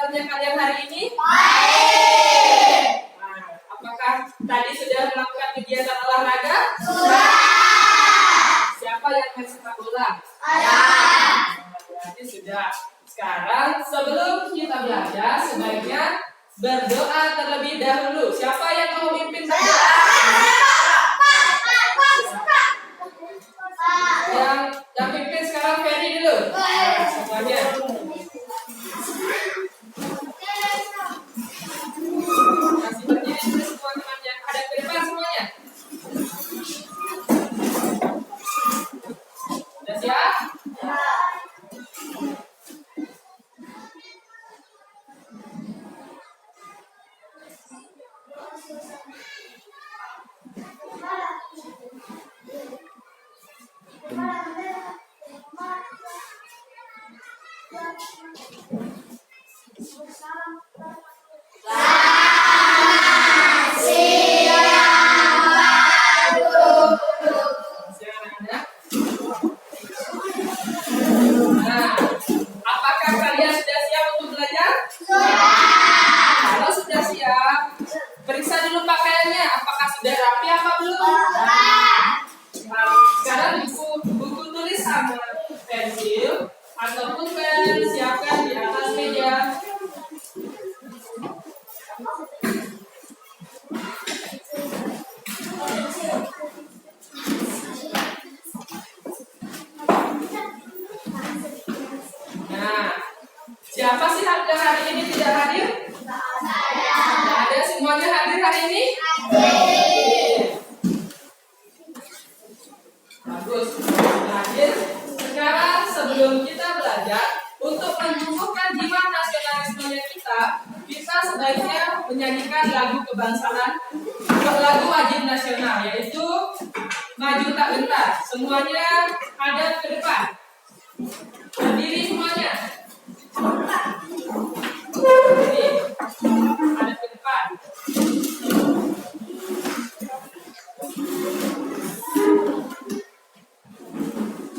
kesehatannya kalian hari ini? Baik. Nah, apakah tadi sudah melakukan kegiatan olahraga? Sudah. Siapa yang main sepak bola? Saya. Berarti sudah. Sekarang sebelum kita belajar, sebaiknya berdoa terlebih dahulu. Siapa yang mau memimpin berdoa? Yang pimpin sekarang Ferry dulu. Semuanya. Kasih berdiri dulu semua temannya. Ada ke depan semuanya. Sudah siap? Periksa dulu pakaiannya, apakah sudah rapi apa belum? Sekarang buku tulis sama pensil ataupun pen siapkan di atas meja. Nah, siapa sih hari ini tidak hadir? Tidak ada, semuanya hadir hari ini? Hadir. Bagus, hadir. Sekarang sebelum kita belajar, untuk menumbuhkan jiwa nasionalismenya kita sebaiknya menyanyikan lagu kebangsaan, lagu wajib nasional, yaitu Maju Tak Gentar. Semuanya hadap ke depan. Berdiri semuanya. Berdiri. Hadap ke depan.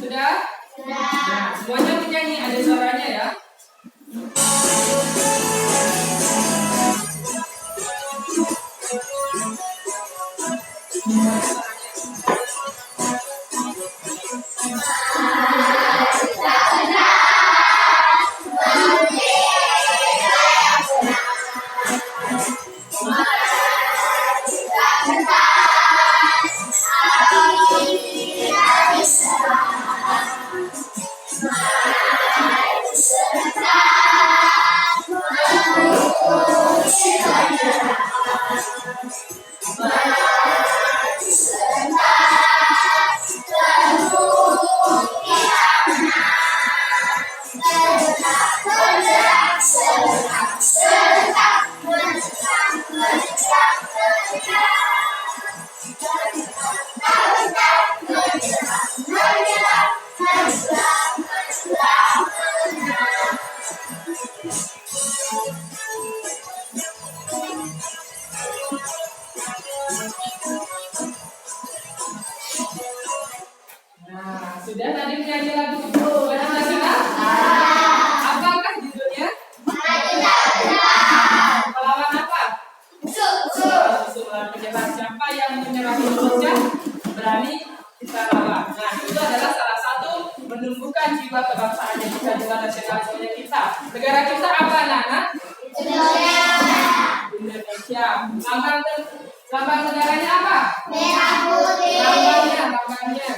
Sudah? Sudah. Nah, semuanya menyanyi, ada suaranya ya. Nah, sudah tadi menyanyi lagu wajib nasional? Apakah judulnya? Melawan apa? Musuh melawan penjahat. Siapa yang menyerah pecah? Berani kita lawan. Nah, itu adalah salah satu menumbuhkan jiwa kebangsaan dan jiwa nasionalisme kita. Negara kita apa, anak-anak? Indonesia. Lambang negaranya apa? Merah putih. Lambangnya.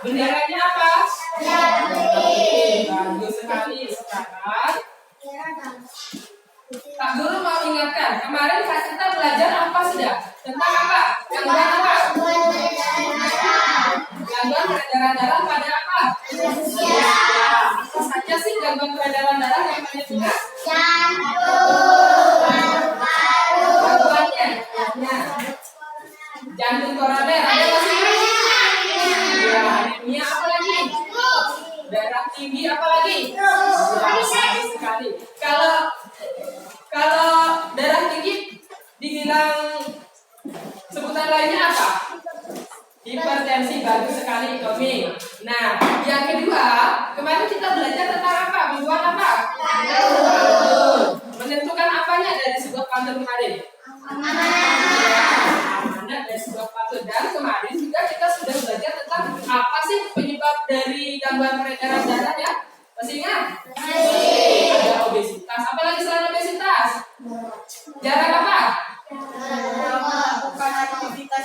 Benderanya apa? Bagus sekali. Sekarang Pak Guru mau ingatkan, kemarin kita belajar apa sudah? Tentang apa? Gangguan apa? Gangguan peredaran darah pada apa? Manusia. Apa saja sih gangguan peredaran darah yang menyebabkan? Jantung. Gangguannya? Jantung koroner. Ada masih? Ya, anemia apa lagi? Darah tinggi apa lagi? Bagus sekali. Kalau darah tinggi dibilang sebutan lainnya apa? Hipertensi. Bagus sekali, Tommy. Nah, yang kedua, kemarin kita belajar tentang apa? membuat apa? Pantun. Menentukan apanya dari sebuah pantun kemarin? Amanat dari sebuah pantun. Dan kemarin juga kita sudah belajar tentang apa sih penyebab dari gangguan peredaran darah ya? Masih ingat? Ada obesitas. Apalagi selain obesitas? Jarang apa?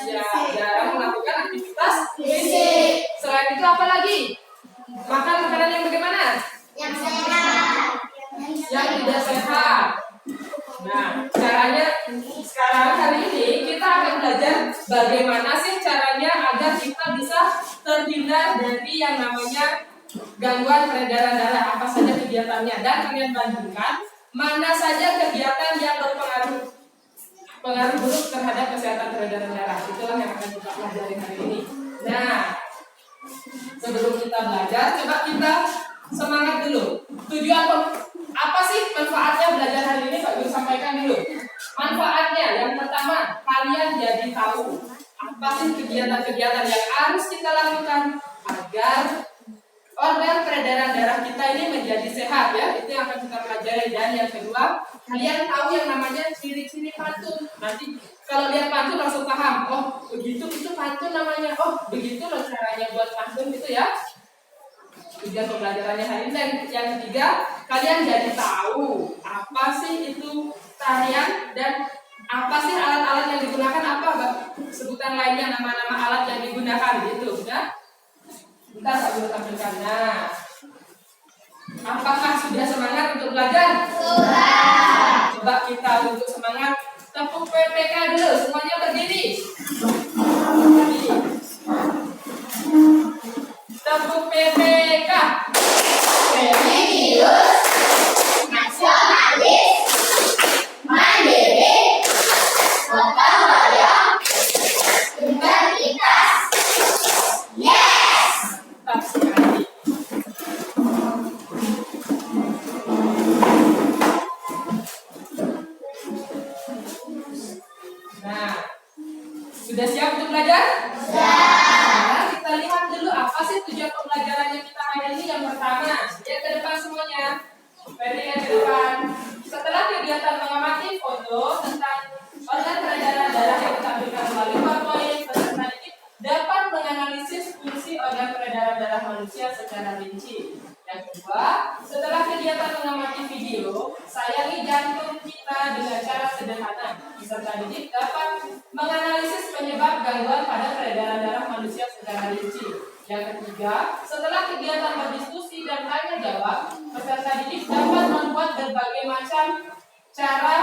Ya, jarang melakukan aktivitas fisik. Selain itu apa lagi? Makan makanan yang bagaimana? Yang sehat. Yang tidak sehat. Nah, caranya sekarang hari ini kita akan belajar bagaimana sih caranya agar kita bisa terhindar dari yang namanya gangguan peredaran darah. Apa saja kegiatannya dan kalian bandingkan mana saja kegiatan yang berpengaruh buruk terhadap kesehatan peredaran darah. Itulah yang akan kita pelajari hari ini. Nah, sebelum kita belajar, coba kita semangat dulu. Tujuan apa sih manfaatnya belajar hari ini? Pak Guru sampaikan dulu. Manfaatnya yang pertama, kalian jadi tahu apa sih kegiatan-kegiatan yang harus kita lakukan agar organ peredaran darah kita ini menjadi sehat ya. Itu yang akan kita pelajari. Dan yang kedua, kalian tahu yang namanya ciri-ciri pantun. Nanti kalau lihat pantun langsung paham. Oh, begitu itu pantun namanya. Oh, begitu loh caranya buat pantun gitu ya. Tujuan pembelajarannya hari ini. Dan yang ketiga, kalian jadi tahu apa sih itu tarian dan apa sih alat-alat yang digunakan, apa sebutan lainnya, nama-nama alat yang digunakan gitu ya. Bentar Pak Guru tampilkan. Nah, apakah sudah semangat untuk belajar? Sudah. Coba kita untuk semangat tepuk PPK dulu, semuanya berdiri. Tepuk PPK. Feminius, nasionalis, mandiri, gotong royong, integritas. Yes. Tetap sekali. Nah, sudah siap untuk belajar? Nah, kita lihat dulu apa sih tujuan pembelajarannya kita hari ini. Yang pertama, lihat ke depan semuanya. Ferry lihat ke depan. Setelah kegiatan mengamati foto tentang organ peredaran darah yang ditampilkan melalui PowerPoint, peserta didik dapat menganalisis fungsi organ peredaran darah manusia secara rinci. Yang kedua, setelah kegiatan mengamati video, sayangi jantung kita dengan cara sederhana. Peserta didik dapat menganalisis penyebab gangguan pada peredaran darah manusia secara rinci. Yang ketiga, setelah kegiatan berdiskusi dan tanya jawab, peserta didik dapat membuat berbagai macam cara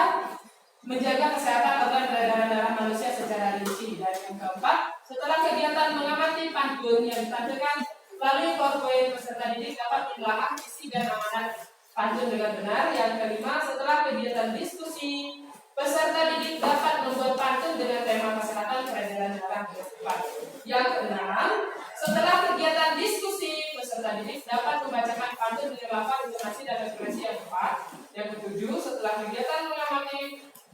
menjaga kesehatan organ peredaran darah manusia secara rinci. Dan yang keempat, setelah kegiatan mengamati pantun yang ditampilkan melalui PowerPoint, peserta didik dapat menelaah isi dan amanat pantun dengan benar. Yang kelima, setelah kegiatan diskusi, peserta didik dapat membuat pantun dengan tema kesehatan peredaran darah dengan tepat. Yang keenam, setelah kegiatan diskusi, peserta didik dapat membacakan pantun dengan lafaz, intonasi, dan ekspresi yang tepat. Yang ketujuh, setelah kegiatan mengamati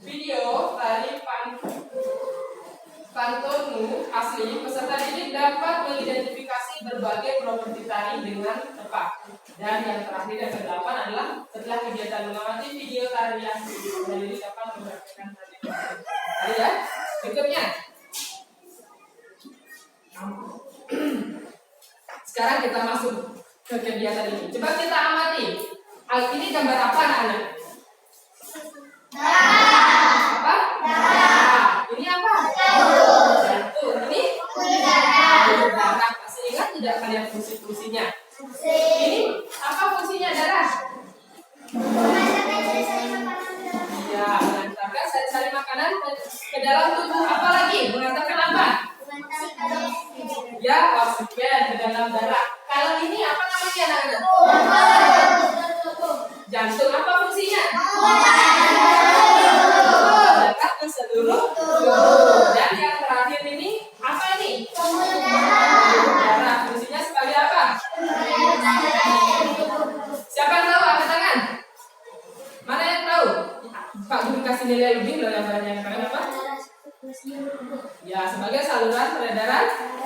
video tari pantunmu asli, peserta didik dapat mengidentifikasi berbagai properti tari dengan tepat. Dan yang terakhir yang kedelapan adalah setelah kegiatan mengamati video tari asli, peserta didik dapat mempraktikkan tari. Ada ya? Berikutnya. Sekarang kita masuk ke kegiatan ini. Coba kita amati. Ini gambar apa anak-anak? Apa? Ini apa? Jantung. Ini? Darah. Masih ingat tidak kalian fungsi-fungsinya? Ini apa fungsinya darah? Ya, mengantarkan sari-sari makanan ke dalam tubuh. Apa lagi? Mengantarkan apa? Ya, oksigen ke dalam darah. Kalau ini apa namanya anak-anak? Jantung apa fungsinya? Darah ke seluruh tubuh. Dan yang terakhir ini apa ini? Darah. Fungsinya sebagai apa? Siapa yang tahu? Angkat tangan. Mana yang tahu? Pak Guru kasih nilai lebih loh yang banyak. Kalian apa? Ya, sebagai saluran peredaran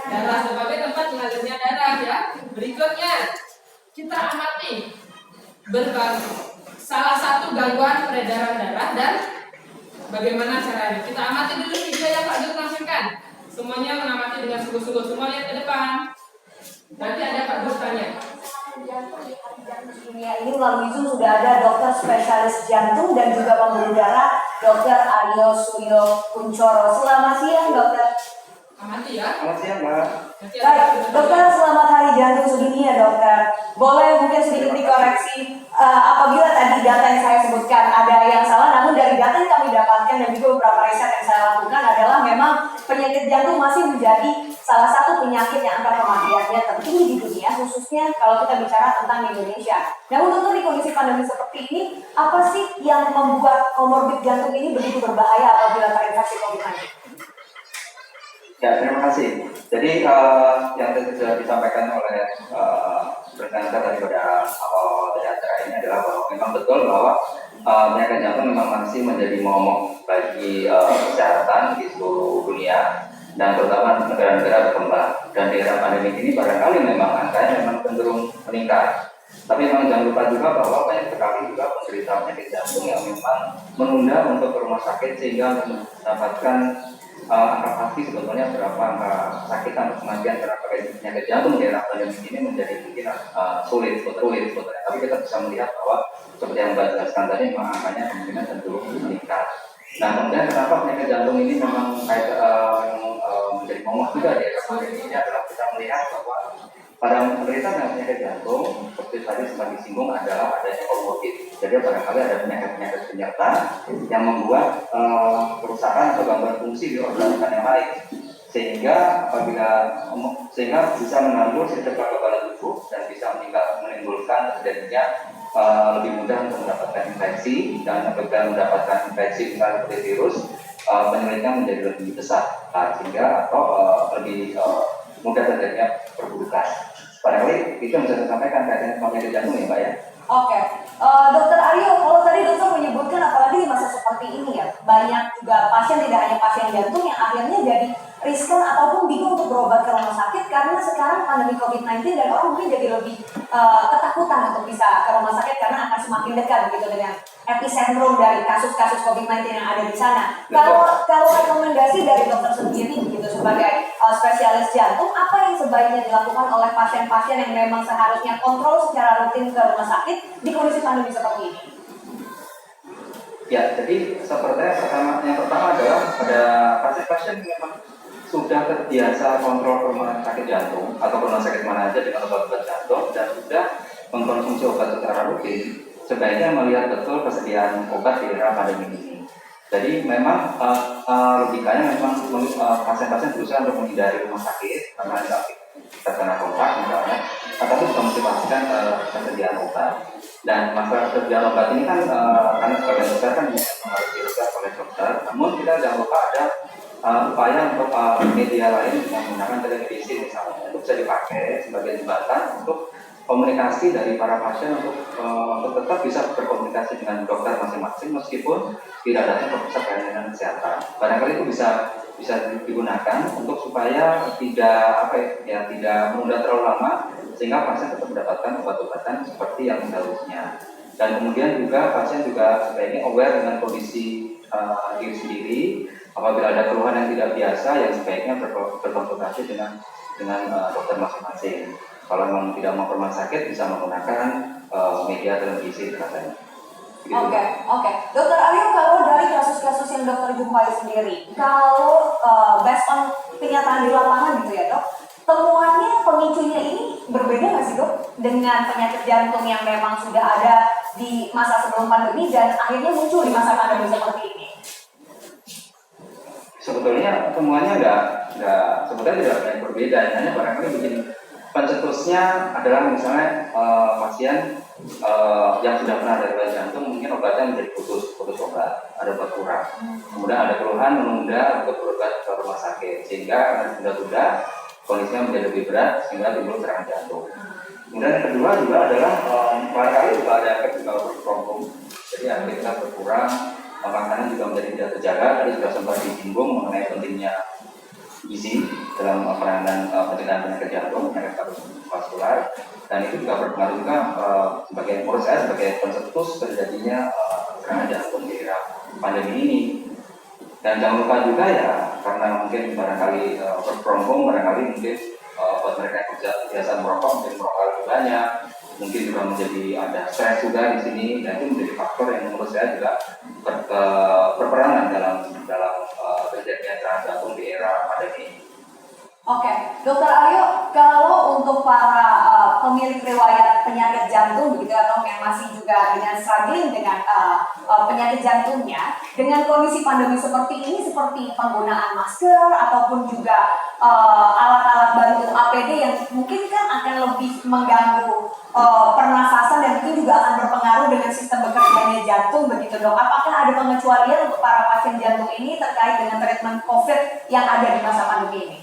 darah, sebagai tempat mengalirnya darah ya. Berikutnya kita amati salah satu gangguan peredaran darah dan bagaimana caranya. Kita amati dulu video yang Pak Jun langsungkan. Semuanya mengamati dengan sungguh-sungguh. Semua lihat ke depan. Nanti ada Pak Jun tanya. Dunia ini melalui Zoom sudah ada dokter spesialis jantung dan juga pembuluh darah Dr. Aryo Suryo Kuncoro. Selamat siang dokter. Amati ya. Selamat siang, Mbak. Nanti ada Baik, dokter, selamat hari jantung sedunia dokter. Boleh mungkin sedikit dikoreksi apabila tadi data yang saya sebutkan ada yang salah, namun dari data yang kami dapatkan dan juga beberapa riset yang saya lakukan adalah memang penyakit jantung masih menjadi salah satu penyakit yang angka kematiannya tertinggi di dunia, khususnya kalau kita bicara tentang Indonesia. Namun dokter, di kondisi pandemi seperti ini, apa sih yang membuat komorbid jantung ini begitu berbahaya apabila terinfeksi COVID-19? Ya, terima kasih. Jadi yang tadi sudah disampaikan oleh presenter tadi pada awal dari acara ini adalah bahwa memang betul bahwa penyakit jantung memang masih menjadi momok bagi kesehatan di seluruh dunia dan terutama negara-negara berkembang. Dan di era pandemi ini barangkali memang angkanya memang cenderung meningkat. Tapi memang jangan lupa juga bahwa banyak sekali juga penderita penyakit jantung yang memang menunda untuk ke rumah sakit sehingga mendapatkan angka pasti sebetulnya berapa angka sakit atau kematian karena penyakit jantung di era pandemi ini menjadi mungkin sulit sebetulnya. Tapi kita bisa melihat bahwa seperti yang Mbak jelaskan tadi memang angkanya kemungkinan cenderung meningkat. Nah, kemudian kenapa penyakit jantung ini memang menjadi momok juga di era pandemi ini adalah kita melihat bahwa pada penderita dengan penyakit jantung, seperti tadi sempat disinggung adalah adanya komorbid. Jadi barangkali ada penyakit-penyakit penyerta yang membuat kerusakan atau gangguan fungsi di organ-organ yang lain, sehingga bisa mengganggu sistem kekebalan tubuh dan bisa menimbulkan terjadinya lebih mudah untuk mendapatkan infeksi, dan apabila mendapatkan infeksi misalnya seperti virus, penyulitan menjadi lebih besar, sehingga lebih mudah terjadinya perburukan. Barangkali itu yang bisa saya sampaikan kaitannya dengan penyakit jantung ya, Mbak ya. Oke, Dokter Aryo, kalau tadi dokter menyebutkan apalagi di masa seperti ini ya, banyak juga pasien, tidak hanya pasien jantung yang akhirnya jadi riskan ataupun bingung untuk berobat ke rumah sakit karena sekarang pandemi COVID-19 dan orang mungkin jadi lebih ketakutan untuk bisa ke rumah sakit karena akan semakin dekat begitu dengan epicentrum dari kasus-kasus COVID-19 yang ada di sana. Kalau rekomendasi dari dokter sendiri begitu sebagai spesialis jantung, apa yang sebaiknya dilakukan oleh pasien-pasien yang memang seharusnya kontrol secara rutin ke rumah sakit di kondisi pandemi seperti ini? Ya, jadi sepertinya yang pertama adalah pada pasien-pasien yang memang sudah terbiasa kontrol ke rumah sakit jantung atau rumah sakit mana aja dengan obat-obat jantung dan sudah mengkonsumsi obat secara rutin, sebaiknya melihat betul kesediaan obat di era pandemi ini. Jadi memang logikanya memang pasien-pasien berusaha untuk menghindari rumah sakit karena terkena kontak misalnya, tetapi juga mesti pastikan kesediaan obat. Dan masalah kesediaan obat ini kan karena sebagian besar kan harus diresep oleh dokter. Namun kita jangan lupa ada upaya untuk media lain menggunakan telemedicine misalnya, itu bisa dipakai sebagai jembatan untuk komunikasi dari para pasien untuk tetap bisa berkomunikasi dengan dokter masing-masing meskipun tidak datang ke pusat pelayanan kesehatan. Barangkali itu bisa digunakan untuk supaya tidak menunda terlalu lama sehingga pasien tetap mendapatkan obat-obatan seperti yang seharusnya. Dan kemudian juga pasien juga sebaiknya aware dengan kondisi diri sendiri. Apabila ada keluhan yang tidak biasa, yang sebaiknya berkonsultasi dengan dokter masing-masing. Kalau memang tidak mau ke rumah sakit, bisa menggunakan media telemedicine katanya. Oke. Dokter Aryo, kalau dari kasus-kasus yang dokter jumpai sendiri, kalau based on kenyataan di lapangan gitu ya dok, temuannya pemicunya ini berbeda nggak sih dok dengan penyakit jantung yang memang sudah ada di masa sebelum pandemi dan akhirnya muncul di masa pandemi seperti ini? Sebetulnya temuannya sebetulnya tidak banyak berbeda, hanya barangkali begini. Pencetusnya adalah misalnya pasien yang sudah pernah ada riwayat jantung, mungkin obatnya menjadi putus obat, ada obat kurang. Kemudian ada keluhan menunda untuk berobat ke rumah sakit, sehingga karena tunda-tunda kondisinya menjadi lebih berat sehingga timbul serangan jantung. Kemudian yang kedua juga adalah barangkali juga ada efek juga problem. Jadi aktivitas berkurang, makanan juga menjadi tidak terjaga. Tadi sudah sempat disinggung mengenai pentingnya gizi. dalam penanganan pencegahan penyakit jantung, penyakit kardiovaskular, dan itu juga berpengaruh juga sebagai menurut saya sebagai pencetus terjadinya serangan jantung di era pandemi ini. Dan jangan lupa juga ya, karena mungkin barangkali work from home, barangkali mungkin buat mereka yang biasa merokok mungkin merokok lebih banyak, mungkin juga menjadi ada stres juga di sini, dan itu menjadi faktor yang menurut saya juga berperanan dalam terjadinya serangan jantung di era pandemi ini. Oke, Dokter Aryo, kalau untuk para pemilik riwayat penyakit jantung begitu atau yang masih juga dengan struggling dengan penyakit jantungnya, dengan kondisi pandemi seperti ini, seperti penggunaan masker ataupun juga alat-alat bantu APD yang mungkin kan akan lebih mengganggu pernafasan dan mungkin juga akan berpengaruh dengan sistem bekerjanya jantung begitu dok. Apakah ada pengecualian untuk para pasien jantung ini terkait dengan treatment COVID yang ada di masa pandemi ini?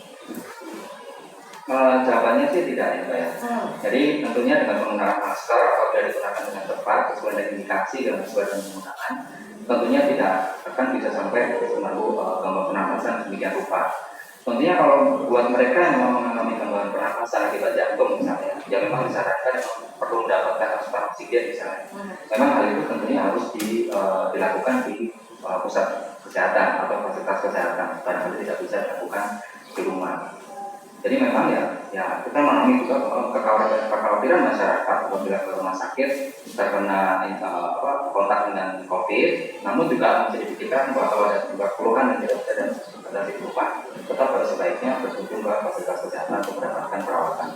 Jawabannya sih tidak ya Mbak ya. Jadi tentunya dengan penggunaan masker apabila digunakan dengan tepat sesuai dengan indikasi dan sesuai dengan penggunaan, tentunya tidak akan bisa sampai mengganggu gangguan pernafasan demikian rupa. Tentunya kalau buat mereka yang memang mengalami gangguan pernafasan akibat jantung misalnya, yang memang disarankan perlu mendapatkan asupan oksigen misalnya, memang hal itu tentunya harus dilakukan di pusat kesehatan atau fasilitas kesehatan, barangkali tidak bisa dilakukan di rumah. Jadi memang ya kita memahami juga kekhawatiran masyarakat apabila ke rumah sakit terkena kontak dengan COVID, namun juga menjadi pikiran bahwa ada juga keluhan yang tidak bisa dan dilupakan. Tetap pada sebaiknya berkunjung ke fasilitas kesehatan untuk mendapatkan perawatan.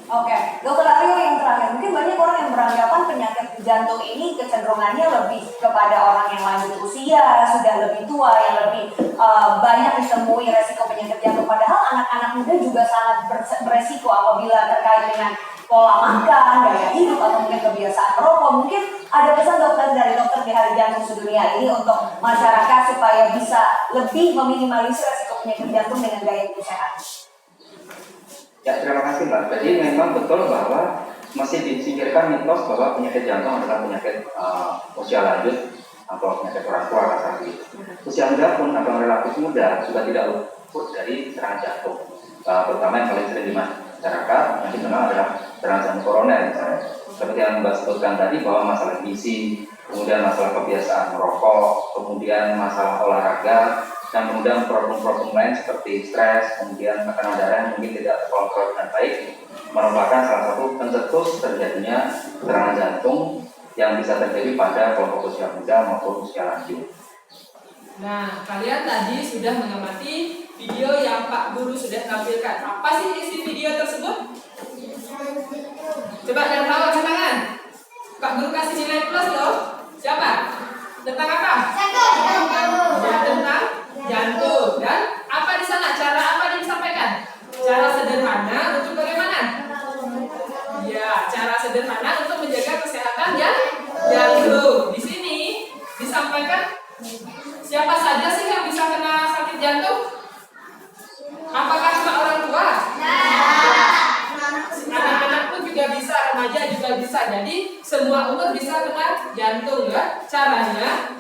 Oke, Dokter Aryo yang terakhir, mungkin banyak orang yang beranggapan penyakit jantung ini kecenderungannya lebih kepada orang yang lanjut usia, sudah lebih tua, yang lebih banyak ditemui resiko penyakit jantung. Padahal anak-anak muda juga sangat beresiko apabila terkait dengan pola makan, gaya hidup, atau mungkin kebiasaan merokok. Mungkin ada pesan dokter dari Dokter di Hari Jantung Sedunia ini untuk masyarakat supaya bisa lebih meminimalisir resiko penyakit jantung dengan gaya hidup sehat. Ya, terima kasih Mbak. Jadi memang betul bahwa masih disingkirkan mitos bahwa penyakit jantung adalah penyakit usia lanjut atau penyakit orang tua kasar gitu. Usia muda pun atau relatif muda juga tidak luput dari serangan jantung. Terutama yang paling sering di masyarakat yang dikenal adalah serangan jantung koroner misalnya. Seperti yang Mbak sebutkan tadi bahwa masalah gizi, kemudian masalah kebiasaan merokok, kemudian masalah olahraga, dan kemudian problem-problem lain seperti stres, kemudian tekanan darah yang mungkin tidak terkontrol dengan baik, merupakan salah satu pencetus terjadinya serangan jantung yang bisa terjadi pada kelompok usia muda maupun usia lanjut. Nah, kalian tadi sudah mengamati video yang Pak Guru sudah tampilkan. Apa sih isi video tersebut? Coba yang tahu angkat tangan. Pak Guru kasih nilai plus loh. Siapa? Tentang apa? Ya, tentang jantung. Dan apa di sana? Cara apa yang disampaikan? Cara sederhana untuk bagaimana? Ya, cara sederhana untuk menjaga kesehatan jantung. Di sini disampaikan siapa saja sih yang bisa kena sakit jantung? Apakah cuma orang tua? Anak-anak pun juga bisa, remaja juga bisa. Jadi semua umur bisa kena jantung ya. Caranya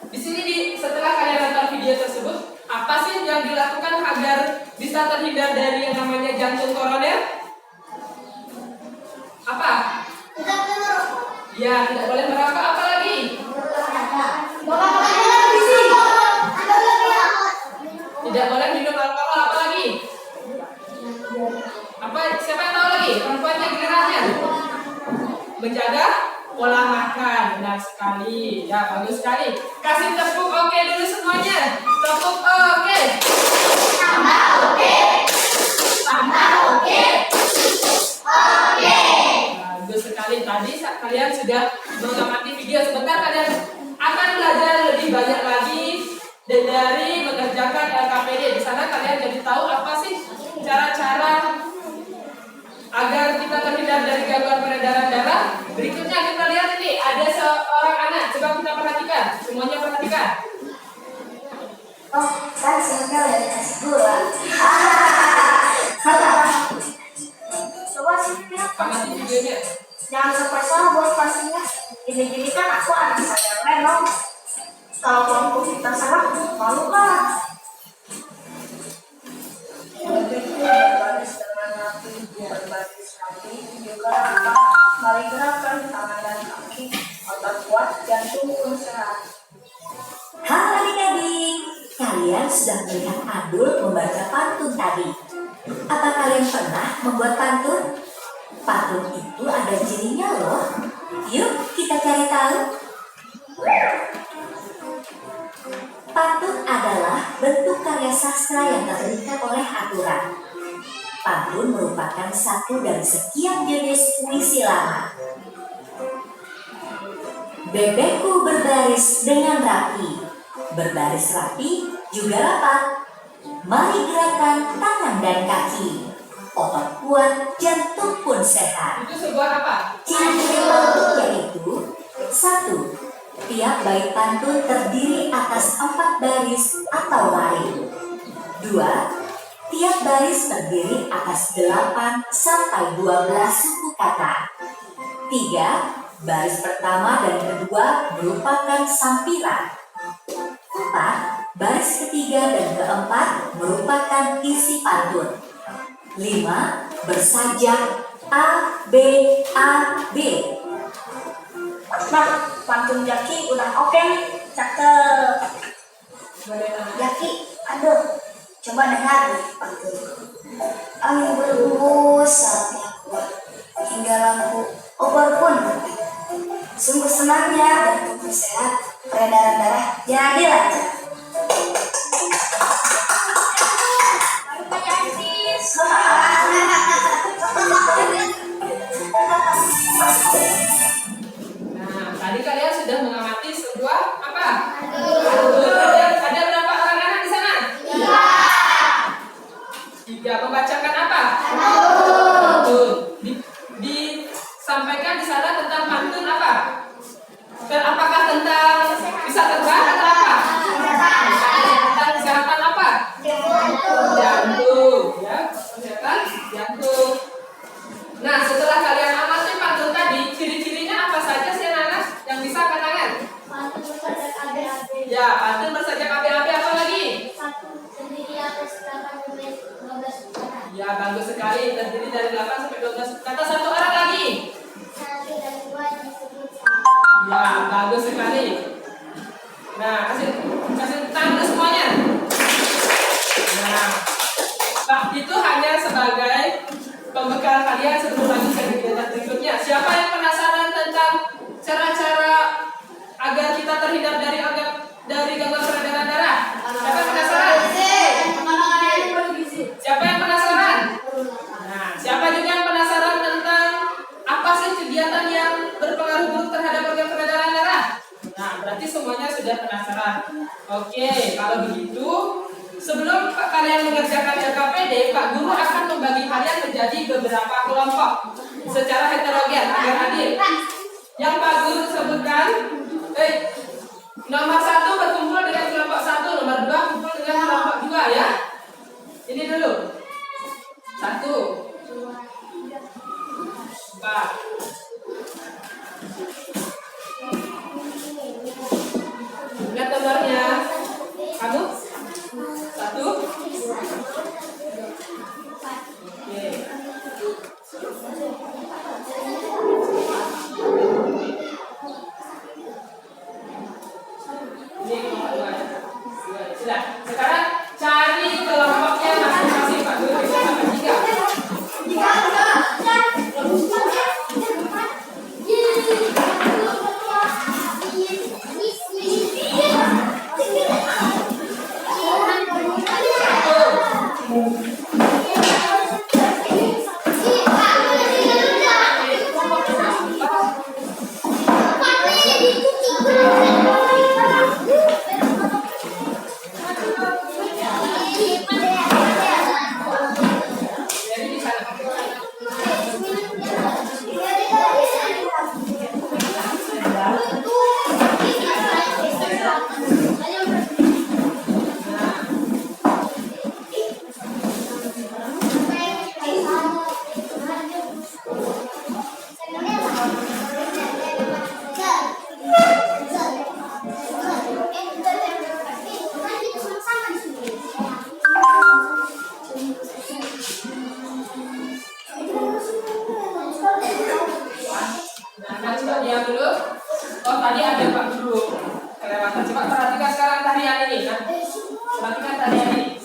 di sini setelah kalian nonton video tersebut, apa sih yang dilakukan agar bisa terhindar dari yang namanya jantung koroner? Apa? Ya, tidak boleh merokok. Apa lagi? Tidak boleh minum alkohol. Apa lagi? Apa? Siapa yang tahu lagi? Perempuannya gilirannya. Menjaga pola makan. Benar sekali. Ya, bagus sekali. Kasih tepuk oke dulu semuanya. Tepuk oke. Tambah oke. Tambah oke. Oke. Bagus sekali. Tadi kalian sudah mengamati video. Sebentar kalian akan belajar lebih banyak lagi dari mengerjakan LKPD. Di sana kalian jadi tahu apa sih cara-cara agar kita terhindar dari gangguan peredaran darah. Berikutnya kita lihat ini ada seorang anak. Coba kita perhatikan. Semuanya perhatikan. Oh, kan sebenarnya udah dikasih gula. Coba sini lihat. Amati videonya. Jangan spesial buat pastinya. Gini-gini kan aku anak sadar renong. Kalau kelompok kita salah, malu kan? berbaris dengan rapi, berbaris rapi, juga dapat mari gerakan tangan dan kaki, otot kuat, jantung pun sehat. Halo adik-adik, kalian sudah melihat Adul membaca pantun tadi. Apa kalian pernah membuat pantun? Pantun itu ada cirinya loh. Yuk kita cari tahu. Pantun adalah bentuk karya sastra yang tak terikat oleh aturan. Pantun merupakan satu dari sekian jenis puisi lama. Bebekku berbaris dengan rapi, berbaris rapi juga rapat. Mari gerakan tangan dan kaki, otot kuat, jantung pun sehat. Itu sebuah apa? Ciri-ciri pantun yaitu 1. Tiap bait pantun terdiri atas 4 baris atau lari. 2. Tiap baris terdiri atas 8 sampai 12 suku kata. 3. Baris pertama dan kedua merupakan sampiran. 4. Baris ketiga dan keempat merupakan isi pantun. 5. Bersajak A, B, A, B. Nah, pantun Jaki udah oke nih, cakep. Jaki, aduh, coba dengar nih pantun. Angin berhembus saatnya kuat, hingga lampu obor pun berhenti. Sungguh senangnya dan tubuh sehat, peredaran darah jadi lancar. Nah, tadi kalian sudah mengamati sebuah apa? Pantun. Ada berapa orang anak di sana? 3. Membacakan apa? Pantun. Disampaikan di sana tentang pantun apa? Apakah tentang bisa terbang atau apa? Tentang kesehatan apa? Jantung, ya, kesehatan jantung. Nah, setelah kalian amati pantun tadi, ciri-cirinya apa saja sih anak-anak yang bisa katakan? Pantun bersajak AB-AB. Ya, pantun bersajak AB-AB apa lagi? Satu terdiri atas 8-12 kata. Ya, bagus sekali. Terdiri dari 8 sampai 12 kata. Satu orang lagi. 1 dan 2 disebut Ya, bagus sekali. Nah, kasih tangan ke semuanya. Nah, Pak, itu hanya sebagai pembekal kalian sebelum lanjut ke kegiatan berikutnya. Siapa yang penasaran tentang cara-cara agar kita terhindar dari gangguan peredaran darah? Siapa yang penasaran? Siapa yang penasaran? Nah, siapa juga yang penasaran tentang apa sih kegiatan yang berpengaruh buruk terhadap organ peredaran darah? Nah, berarti semuanya sudah penasaran. Oke, kalau begitu, sebelum kalian mengerjakan LKPD, Pak Guru akan membagi kalian menjadi beberapa kelompok secara heterogen agar adil. Yang Pak Guru sebutkan, nomor 1 berkumpul dengan kelompok 1, nomor 2 kumpul dengan kelompok 2 ya. Ini dulu. 1, 4. Ingat nomornya. Kamu? 1. Oke. Ini kelompok 2 ya. Sudah. Sekarang cari kelompoknya masing-masing Pak Guru bisa sampai 3. Nah, coba diam dulu. Oh, tadi ada Pak Guru kelewatan. Coba perhatikan sekarang tarian ini. Nah, perhatikan tarian ini.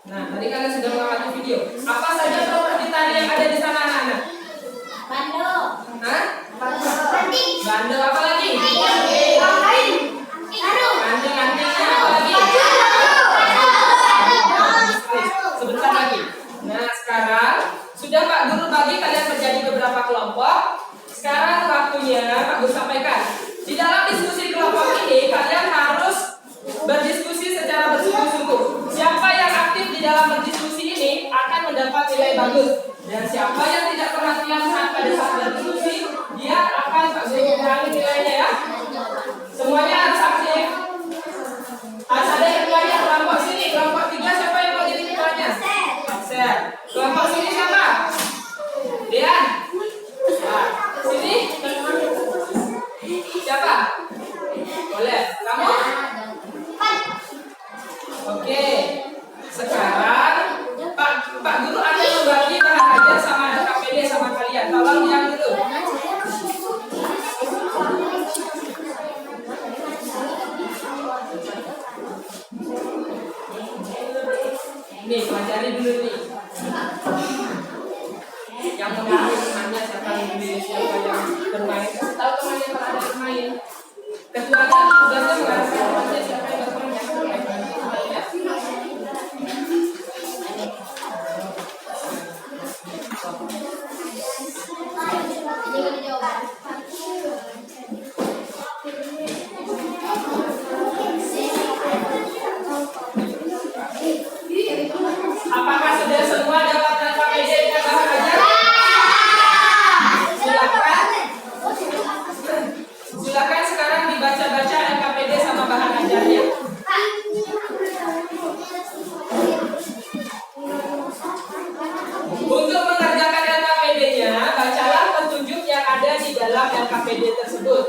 Nah, tadi kalian sudah mengamati video. Apa saja properti tari yang ada di sana, anak-anak? Hah? Bando apa lagi? Anting-antingnya apa lagi? Sebentar lagi. Nah, sekarang sudah Pak Guru bagi kalian menjadi beberapa kelompok. Sekarang waktunya Pak Guru sampaikan. Di dalam diskusi kelompok ini kalian harus berdiskusi secara bersungguh-sungguh. Siapa yang aktif di dalam berdiskusi ini akan mendapat nilai bagus. Dan siapa yang tidak perhatian pada saat berdiskusi, dia akan Pak Guru kurangi nilainya ya. Semuanya harus aktif. Harus ada yang ketuanya. Kelompok sini, kelompok 3 siapa yang mau jadi ketuanya? Aksen. Kelompok sini siapa? Dian. Nah, sini. Siapa? Boleh. Kamu? Oke. Sekarang Pak Guru akan membagi bahan ajar sama KPD sama kalian. Tolong diam dulu. Nih, pelajari dulu nih. Yang menarik temannya siapa yang memilih, siapa yang bermain. Tahu temannya kalau ada bermain. Ketuanya tugasnya mengarahkan temannya siapa yang bermain. Apakah sudah semua dapatkan KPD dengan bahan ajar? Silakan sekarang dibaca-baca LKPD sama bahan ajarnya. Untuk mengerjakan LKPD-nya, bacalah petunjuk yang ada di dalam LKPD tersebut.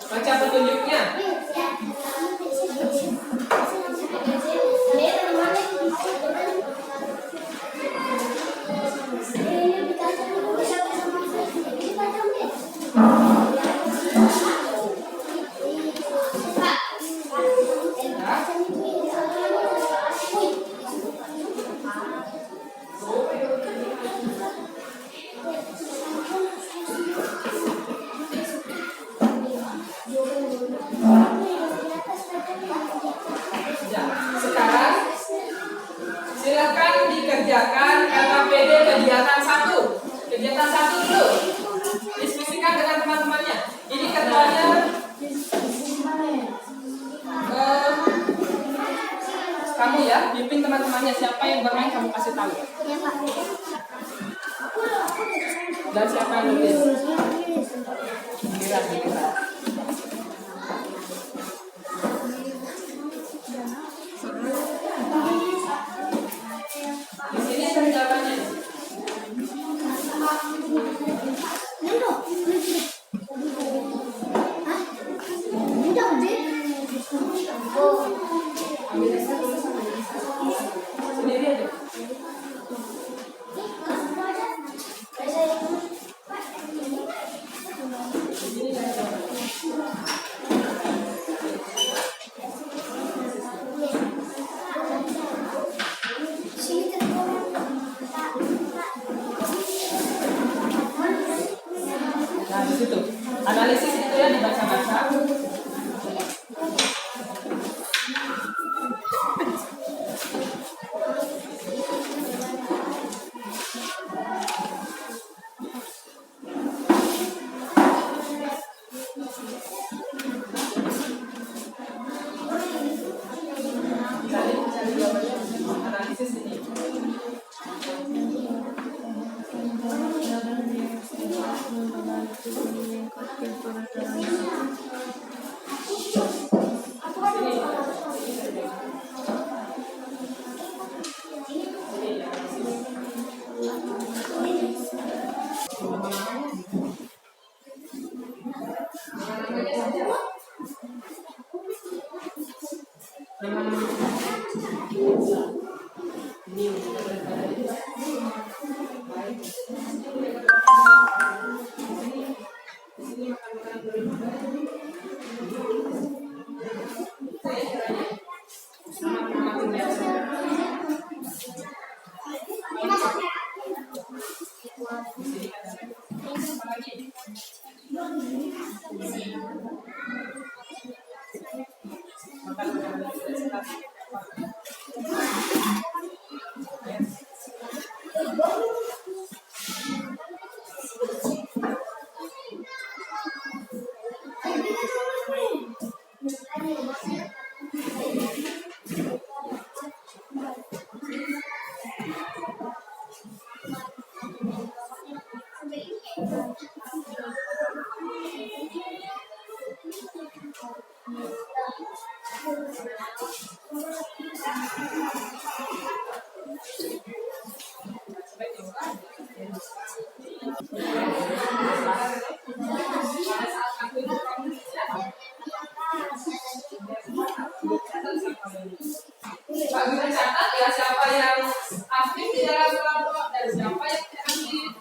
Baca petunjuknya. Sekarang silakan dikerjakan LKPD kegiatan 1. Kegiatan 1 dulu. Diskusikan dengan teman-temannya. Ini ketuanya kamu ya, pimpin teman-temannya. Siapa yang bermain kamu kasih tahu. Dan siapa yang nulis? Kira. Di sini ada jawabannya. Sendiri aja. Nah, di situ. Analisis itu ya dibaca-baca. Namanya siapa? Pak Guru catat ya siapa yang aktif di dalam kelompok dan siapa yang tidak aktif.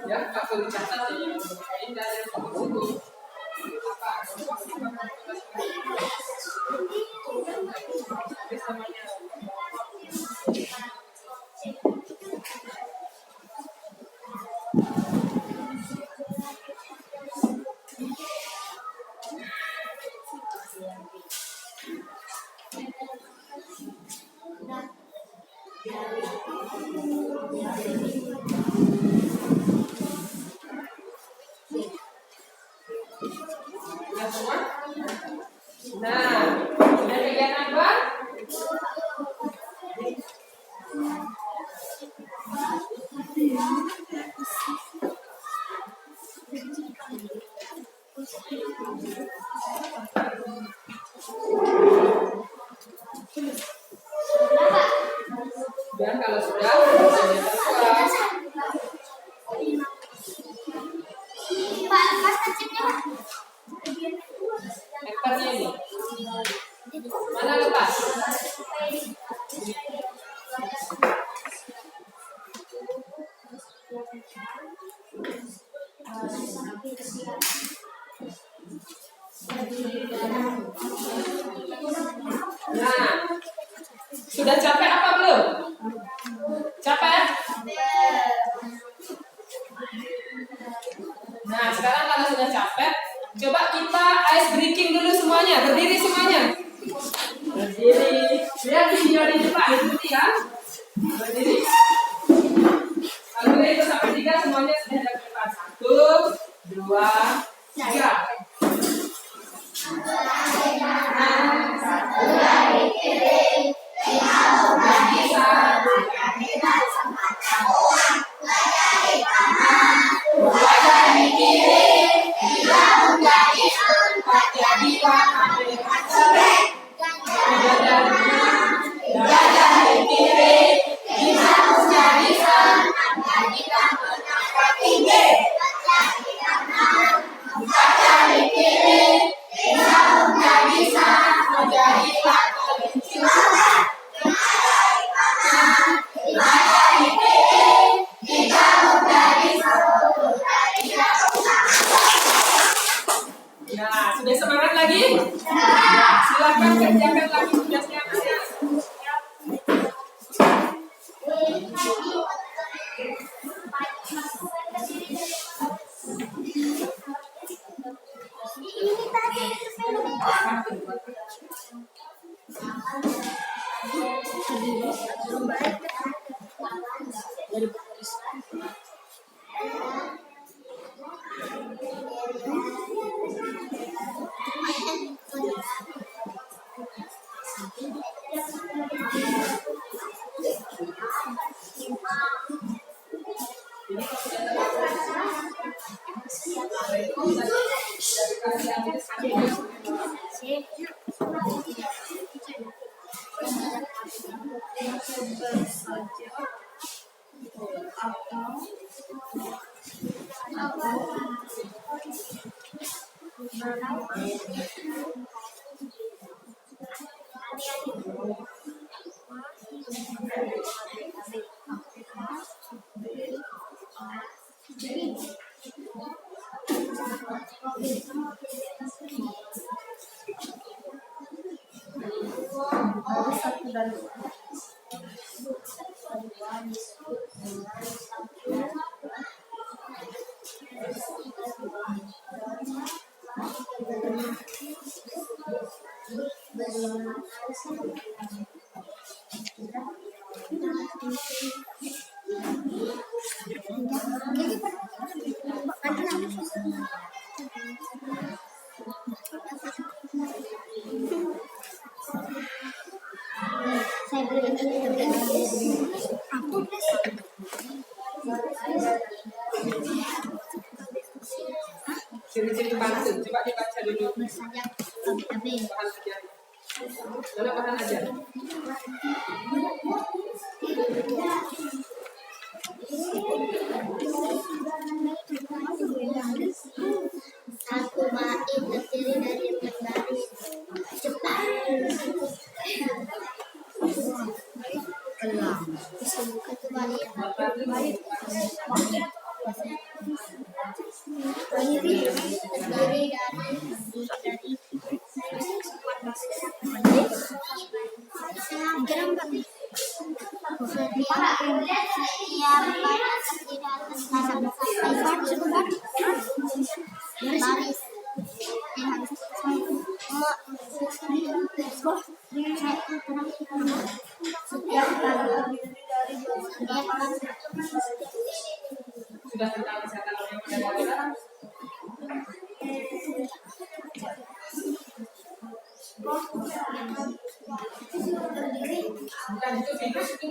Ya, Pak Guru catat ya yang bermain dan yang Pak Guru apa? Ya semua? Nah, sudah kegiatan apa? Dan kalau sudah, kegiatan kelas. Ekpernya ini. Mana lepas? Nah, sudah capek apa belum? Capek? Nah, sekarang kalau sudah capek, coba kita ice breaking dulu semuanya. Berdiri semuanya. Berdiri. Lihat video di depan, ikuti ya. Berdiri. Kalau itu sampai 3 semuanya sudah ada depan. 1, 2, 3. Nah, sudah semangat lagi? Nah, silakan kerjakan lagi tugasnya. Ciri-ciri pantun, coba dibaca dulu. Bahan ajar. Mana bahan ajar? Aku main terdiri dari 4 baris. Cepat. Kelam. Disembuhkan kembali. Terdiri dari Sudah tentang kesehatan orang yang pada bukan itu virus itu.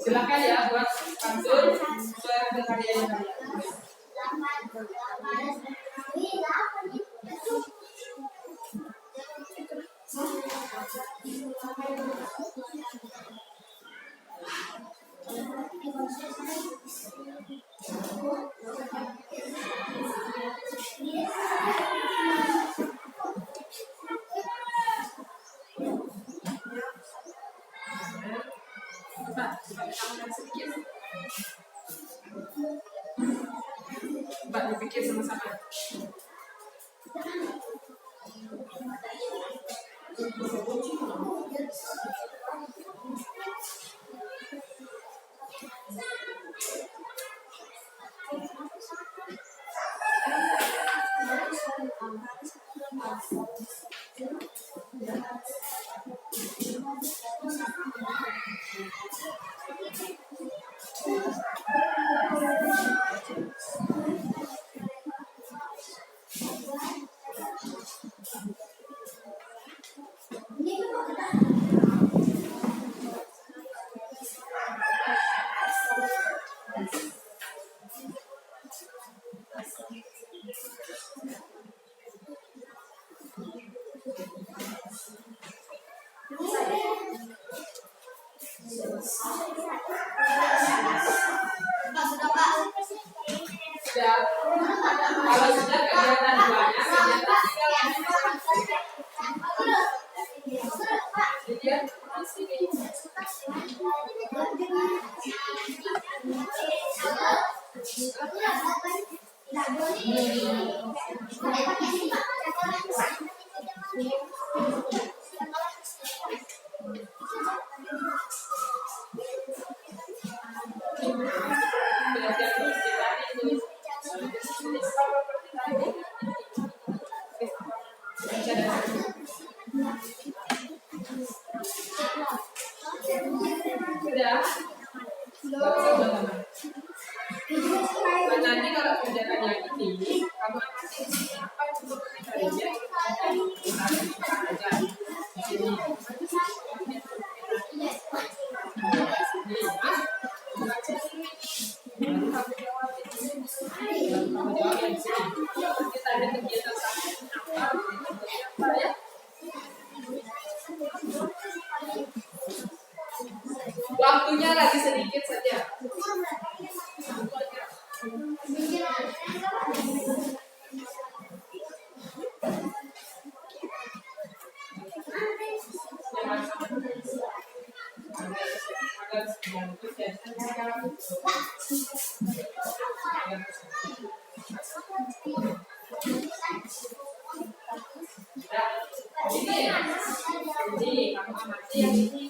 Silakan ya buat pantun sesuai dengan karyanya kalian. Coba ditambahkan sedikit. Coba dipikir sama-sama. Sudah, kalau sudah kegiatan duanya, kegiatan tiga sudah. Nanti pelajaran yang ini, kamu amati di sini apa yang disebutkan tadi ya? Waktunya lagi sedikit saja. Ini kamu amati yang ini.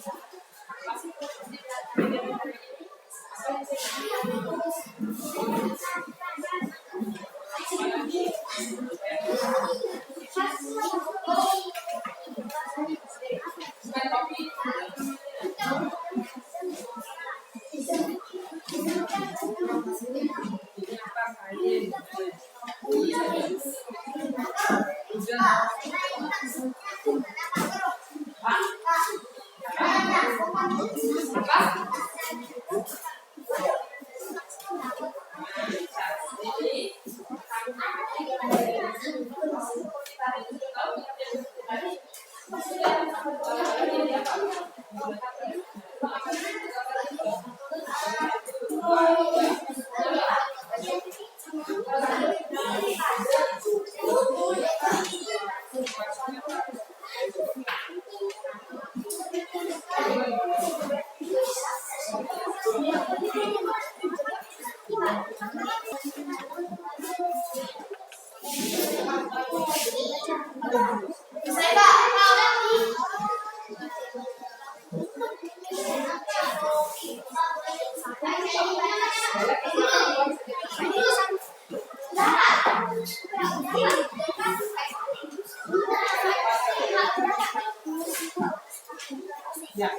Ya,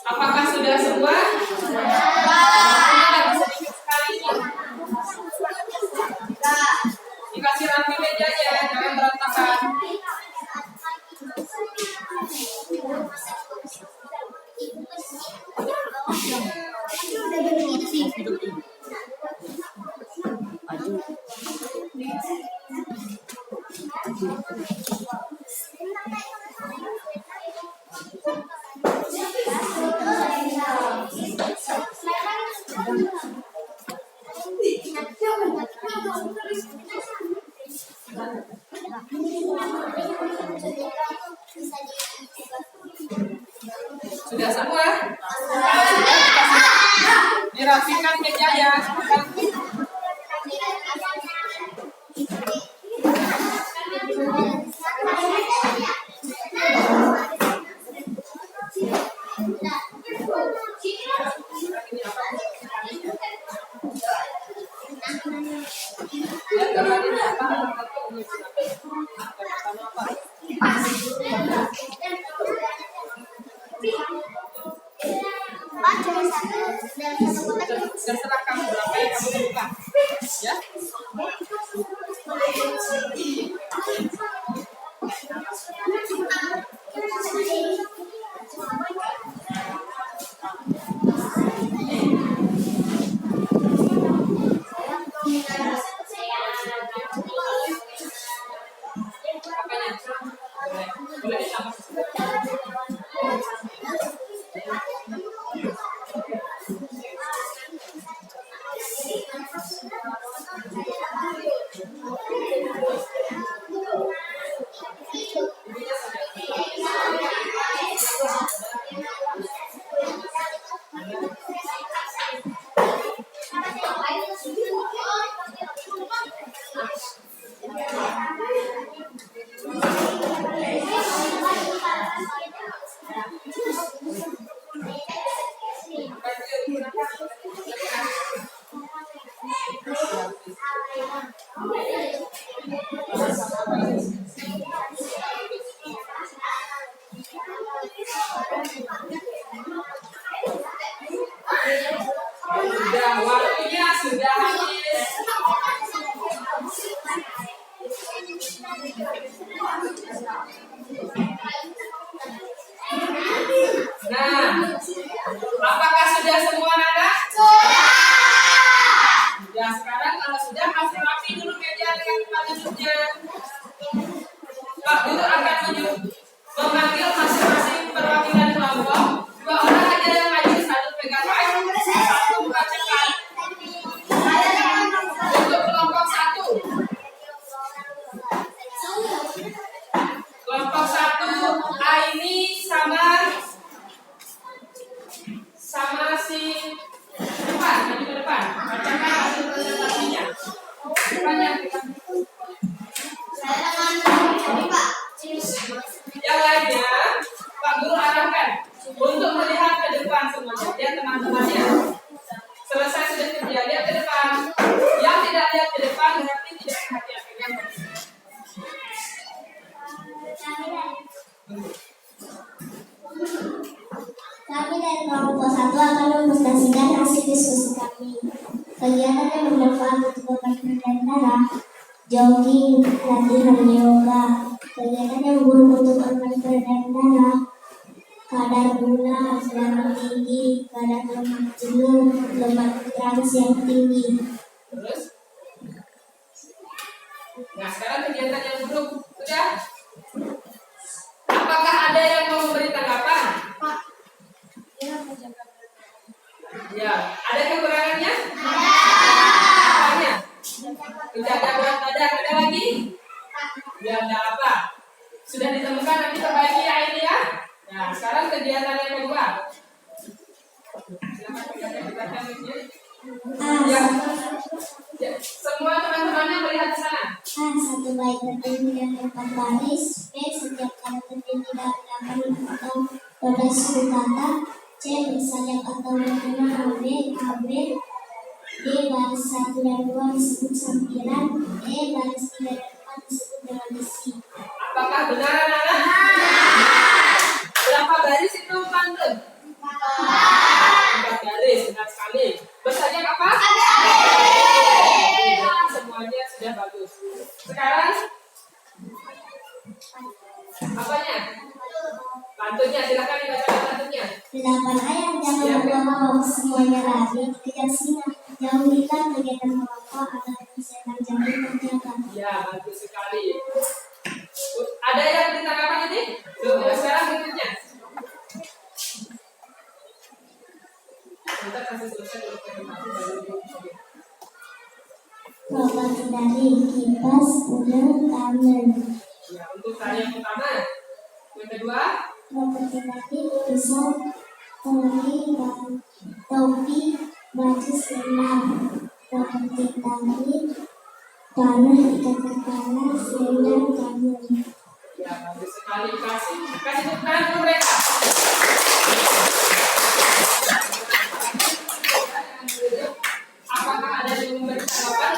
apakah sudah semua? Sedikit sekali. Dikasih rapi mejanya, jangan berantakan. Sudah semua? Dirapikan mejanya. Terserah kamu berapa yang kamu temukan, ya. Boleh ditambah. masih depan, maju ke depan. Bacakan hasil presentasinya. Depannya. Yang lainnya, Pak Guru arahkan untuk melihat ke depan semuanya. Lihat teman-temannya. Selesai sudah kerja, lihat ke depan. Yang tidak lihat ke depan berarti tidak perhatian. Kami dari kelompok 1 akan mepresentasikan hasil diskusi kami. Kegiatan yang bermanfaat untuk perbaikan darah, jogging, latihan yoga. Kegiatan yang buruk untuk perbaikan darah, kadar gula, darah tinggi, kadar lemak jenuh, lemak trans yang tinggi. Terus? Nah, sekarang kegiatan yang buruk sudah. Apakah ada yang mau memberi tanggapan? Ya, ada kekurangannya? Apanya? Menjaga berat badan, ada lagi? Ya, ada apa? Sudah ditemukan, nanti perbaiki ya ini ya. Nah, sekarang kegiatan yang kedua. Silakan kegiatan ini. Ya. Ya, semua teman-temannya melihat ke sana. A. Satu baik berdiri dari 4 baris. B. Setiap kata terdiri dari 8 atau 12 suku kata. C. Bersajak atau berkena AB. D. Baris 1 dan 2 disebut sampiran. E. Baris 3 dan 4 disebut dengan isi. Apakah benar anak-anak? Berapa baris itu pantun? 4 baris, benar sekali. Bersajak apa? Semuanya sudah bagus. Sekarang apanya? Pantunnya, silakan dibacakan pantunnya. 8 ayat jangan berbohong, semuanya rapi dikejar singa. Jauhilah kegiatan merokok agar kesehatan jantung terjaga. Ya, bagus sekali. Ada yang ditanggapan ini? Belum, sekarang berikutnya. Kita kasih selesai dulu presentasi baru. Properti dari kipas ular tangan. Ya, untuk tari yang pertama. Yang kedua, Properti dari pisau, topi, baju senam. Properti dari panah ikat kepala, selendang tangan. ya bagus sekali. Kasih tepuk tangan untuk mereka. Apakah ada yang memberi tanggapan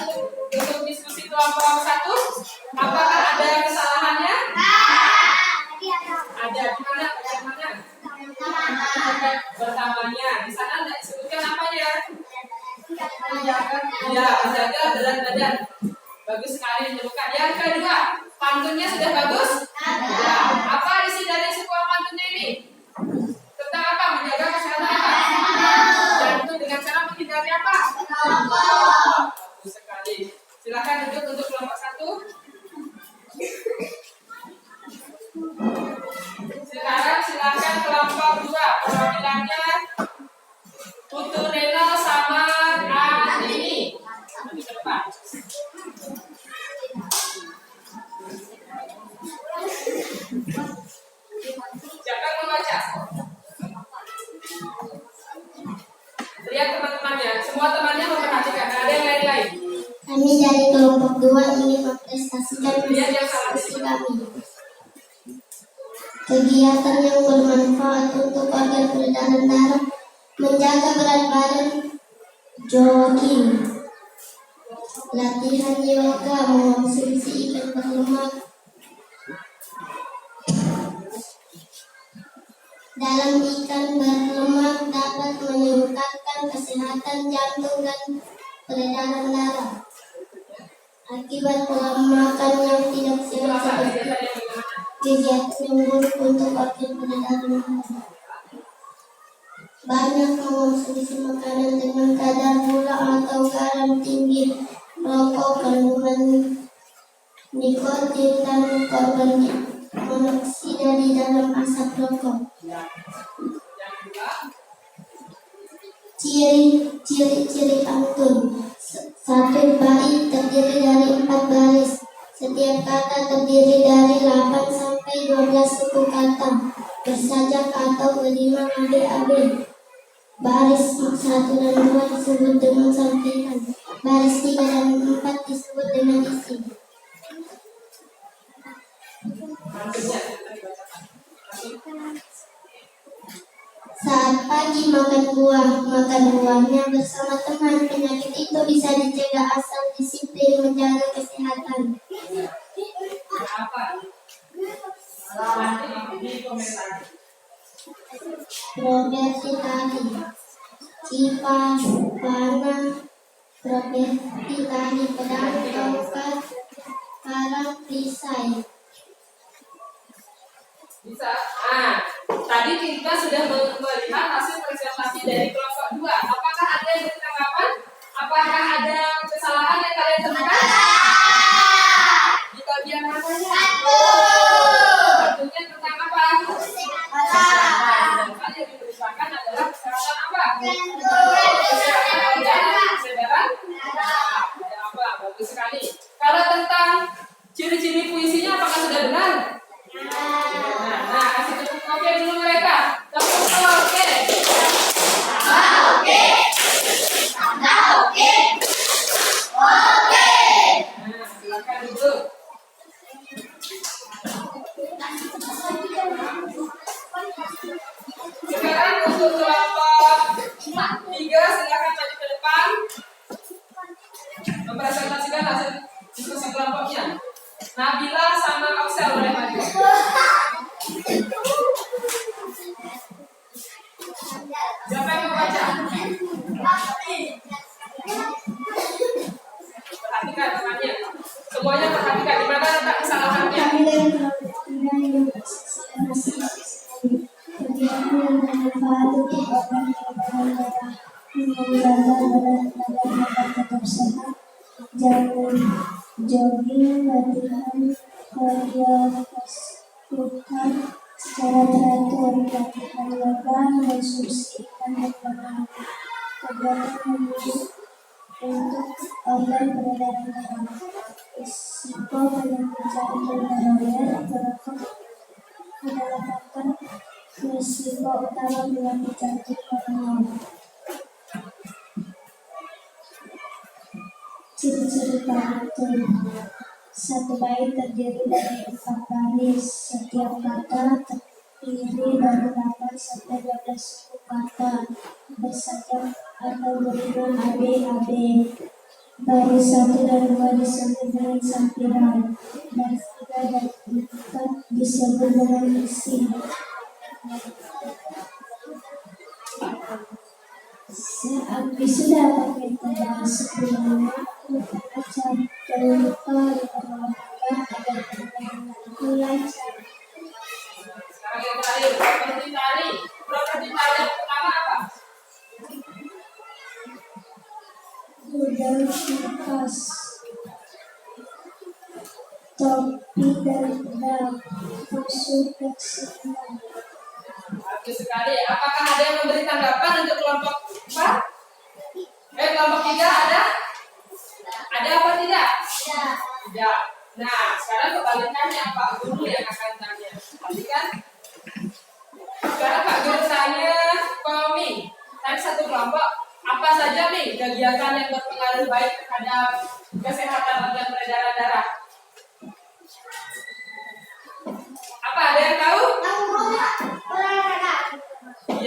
untuk diskusi kelompok 1? Apakah ada kesalahannya? Ada. Di mana? Bagaimana? Pertamanya. Di sana tidak disebutkan apanya? Ya, menjaga berat badan. Bagus sekali ditemukan. Yang kedua, pantunnya sudah bagus? Ya. Apa isi dari sebuah pantunnya ini? Tentang apa? Menjaga kesehatan apa? Jantung dengan cara menghindari apa? Bagus sekali. Silakan duduk untuk kelompok 1. Sekarang silakan kelompok 2. Perwakilannya Putu Reno sama Andini. Maju ke depan. Siapa yang membaca? Lihat teman-temannya. Semua temannya memperhatikan. Ada yang lain-lain. Kami dari kelompok 2 ingin mempresentasikan Lihat yang salah diskusi sini. kami. Kegiatan yang bermanfaat untuk organ peredaran darah, menjaga berat badan, jogging, latihan yoga, mengonsumsi ikan berlemak. Dalam ikan berlemak dapat meningkatkan kesehatan jantung dan peredaran darah. Akibat pola makan yang tidak sehat seperti kegiatan yang buruk untuk organ peredaran darah. Banyak mengonsumsi makanan dengan kadar gula atau garam tinggi, rokok, kandungan nikotin dan karbon monoksida di dalam asap rokok. Ciri-ciri pantun. Satu bait terdiri dari 4 baris. Setiap kata terdiri dari 8 sampai 12 suku kata. Bersajak atau berlima AB. Baris 1 dan 2 disebut dengan sampingan. Baris 3 dan 4 disebut dengan isi. Maksudnya dibacakan. Saat pagi makan buahnya bersama teman. Penyakit itu bisa dicegah asal disiplin menjaga kesehatan. Apa? Nanti di komentar. Properti tadi, kipas, panah, properti tadi, pedang, tongkat, karang, perisai. Bisa. Tadi kita sudah melihat hasil presentasi dari kelompok 2. Apakah ada yang bertanggapan? Apakah ada kesalahan yang kalian temukan? Di bagian mananya? Tentunya tentang apa? Kesehatan. Yang diberitakan adalah kesehatan apa? Kesadaran? Ada apa? Bagus sekali. Kalau tentang ciri-ciri puisinya apakah sudah benar? Nah, kasih tepuk oke dulu mereka. Tepuk oke. Oke. Nah, silakan duduk. Sekarang untuk kelompok 3 silakan maju ke depan. Mempresentasikan hasil diskusi kelompoknya. Nabila sama Oksel boleh maju. Siapa yang membaca? Perhatikan temannya. Semuanya perhatikan di mana letak kesalahannya. Kami dari kelompok 3 yang berkonsentrasi kegiatan yang bermanfaat untuk organ darah, menjaga badan tetap sehat, jalan, jogging, latihan kardiovaskular secara teratur, latihan yoga, konsumsi ikan dan makanan, kegiatan menuju untuk organ peredaran darah, risiko penyakit jantung koroner, perokok adalah faktor risiko utama penyakit jantung koroner. Ciri-ciri pantun. Satu bait terdiri dari 4 baris. Setiap kata terdiri dari 8 sampai 12 suku kata bersayap atau berhubung AB. Baris 1 dan 2 disebut dengan sampiran. Baris 3 dan 4 disebut dengan isi. Sehabis sudah pakai tanda sebelumnya, jangan lupa berolahraga agar perjalanan itu lancar. Sekarang yang terakhir, properti tari. Properti tari yang pertama apa? Udang kipas, topi dan pedang, musuh fleksibel. Bagus sekali. Apakah ada yang memberi tanggapan untuk kelompok 4? Kelompok 3 ada? Ada apa tidak? Tidak. Nah, sekarang kebalikannya Pak Guru yang akan tanya. Perhatikan. Sekarang Pak Guru tanya Komi. Tadi satu kelompok. Apa saja nih kegiatan yang berpengaruh baik terhadap kesehatan organ peredaran darah? Apa ada yang tahu?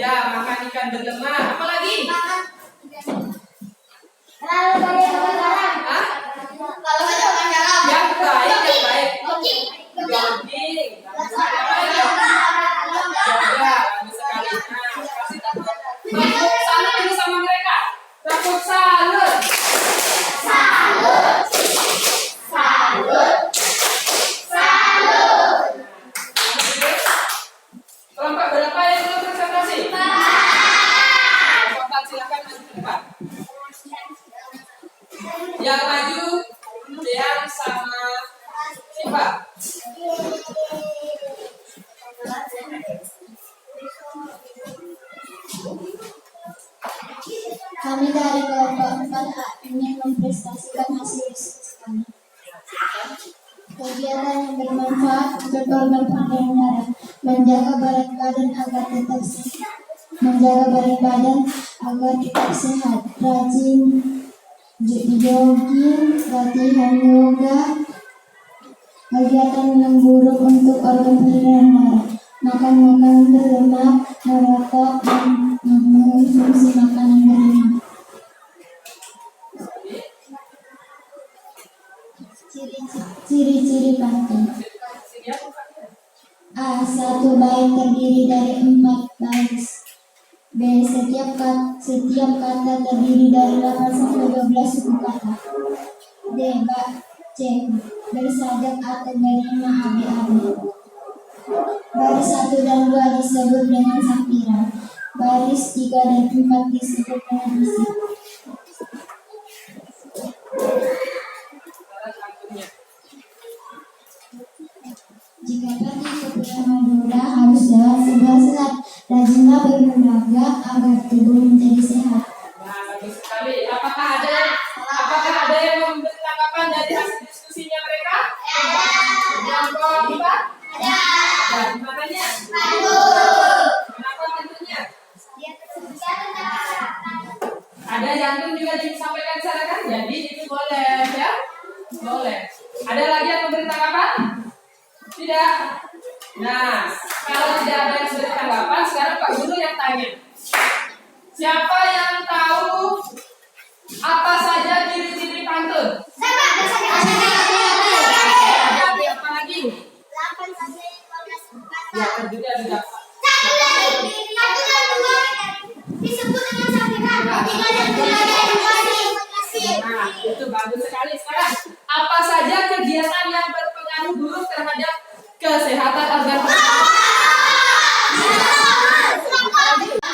Ya, makan ikan berlemak. Apa lagi? Hah? Yang baik. Jogging. Apa lagi? Yoga. Bagus sekali. Nah, kasih tepuk. Tepuk salut dulu sama mereka. Tepuk salut. Kelompok berapa yang belum presentasi? Kelompok 4 silakan maju ke depan. Yang maju Dean sama Siva. Kami dari kelompok 4 ingin mempresentasikan hasil diskusi kami. Kegiatan yang bermanfaat untuk organ peredaran darah, menjaga berat badan agar tetap sehat, menjaga berat badan agar tetap sehat, rajin jogging, latihan yoga, kegiatan minum buruk untuk organ pencernaan darah, makan makanan berlemak, merokok, dan mengonsumsi makanan berlemak. Ciri-ciri pantun. A. Satu bait terdiri dari 4 baris. B. Setiap kata terdiri dari 8 sampai 12 suku kata. D. C. Bersajak atau berima abi-abi. Baris 1 dan 2 disebut dengan sampiran. Baris 3 dan 4 disebut dengan isi. Jika pergi ke Pulau Madura harus jalan sehat-sehat, rajinlah berolahraga agar tubuh menjadi sehat. Nah, bagus sekali. Apakah ada yang memberi tanggapan dari hasil diskusinya mereka? Yang keempat? Ada. Makanya? Kenapa tentunya? Ada jantung juga disampaikan di sana kan? Jadi itu boleh ya? Boleh. Ada lagi yang memberi tanggapan? Tidak. Nah, kalau tidak ada yang memberi tanggapan, sekarang Pak Guru yang tanya. Siapa yang tahu apa saja ciri-ciri pantun? Apa lagi? Ya, terdiri dari apa? Nah, itu bagus sekali. Sekarang, apa saja kegiatan yang berpengaruh buruk terhadap kesehatan organ tubuh?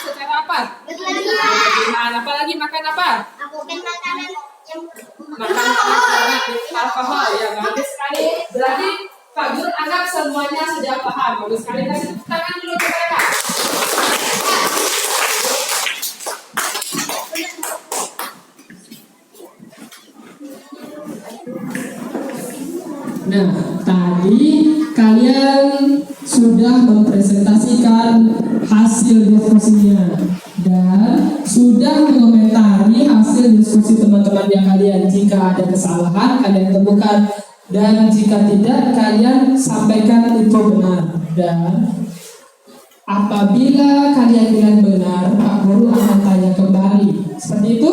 Secara apa? Apalagi makan apa? Makan alkohol, ya bagus sekali. Berarti Pak Guru anggap semuanya sudah paham. Bagus sekali. Kasih tepuk tangan dulu ke mereka. Nah, tadi kalian sudah mempresentasikan hasil diskusinya dan sudah mengomentari hasil diskusi teman-teman yang kalian. Jika ada kesalahan, kalian temukan, dan jika tidak, kalian sampaikan info benar. Dan apabila kalian bilang benar, Pak Guru akan tanya kembali. Seperti itu?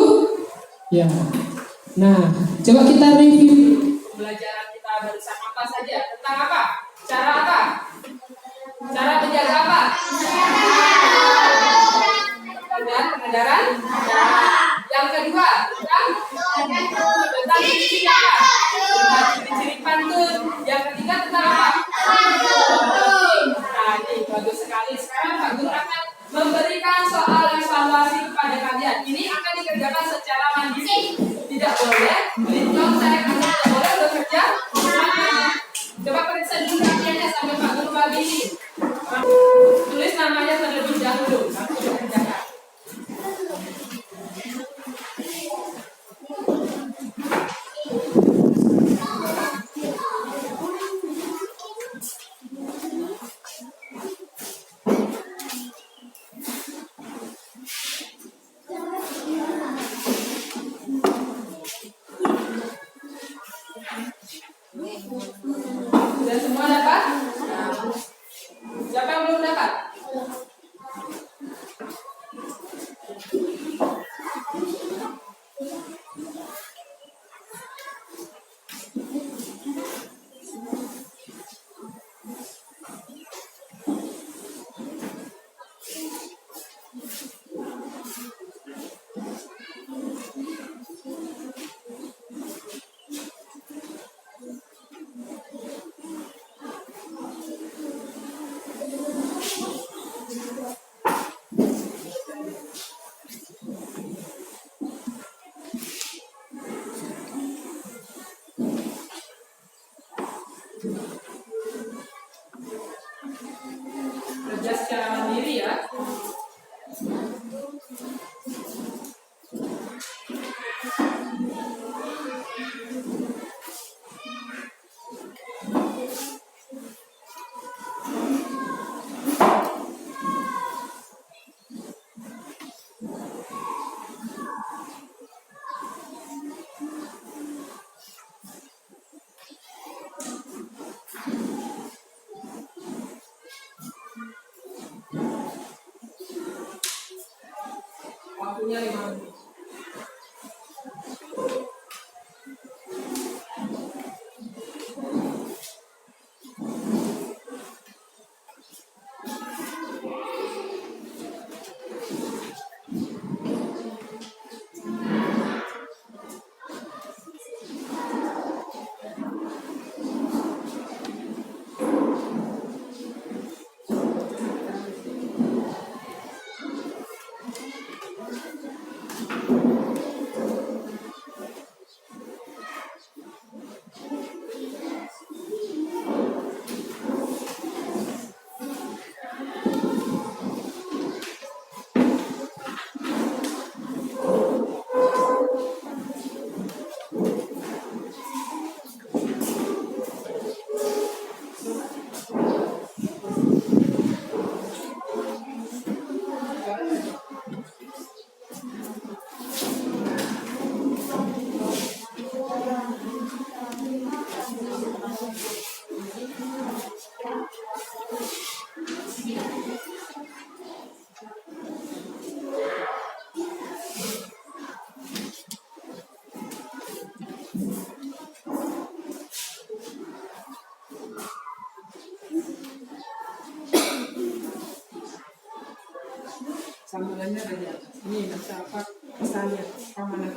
Ya. Nah, coba kita review Pelajaran kita barusan apa saja? Tentang apa? Cara apa? Cara menjaga apa? Dan pengendaraan. Yang kedua, tentang ciri-ciri apa? Tentang ciri-ciri pantun. Yang ketiga tentang apa? Nah, ini bagus sekali. Sekarang Pak Guru akan memberikan soal evaluasi kepada kalian. Ini akan dikerjakan secara mandiri. Tidak boleh linjong saya tidak boleh bekerja sama. Coba periksa dulu kakiannya sampai Pak Guru bagi ini. Tulis namanya terlebih dahulu. Lalu dikerjakan. Sudah semua dapat? Siapa yang belum dapat? Kerja secara mandiri ya. Waktunya 5 menit. Sambilannya ada di atas. Ini bisa apa? Pesannya mana?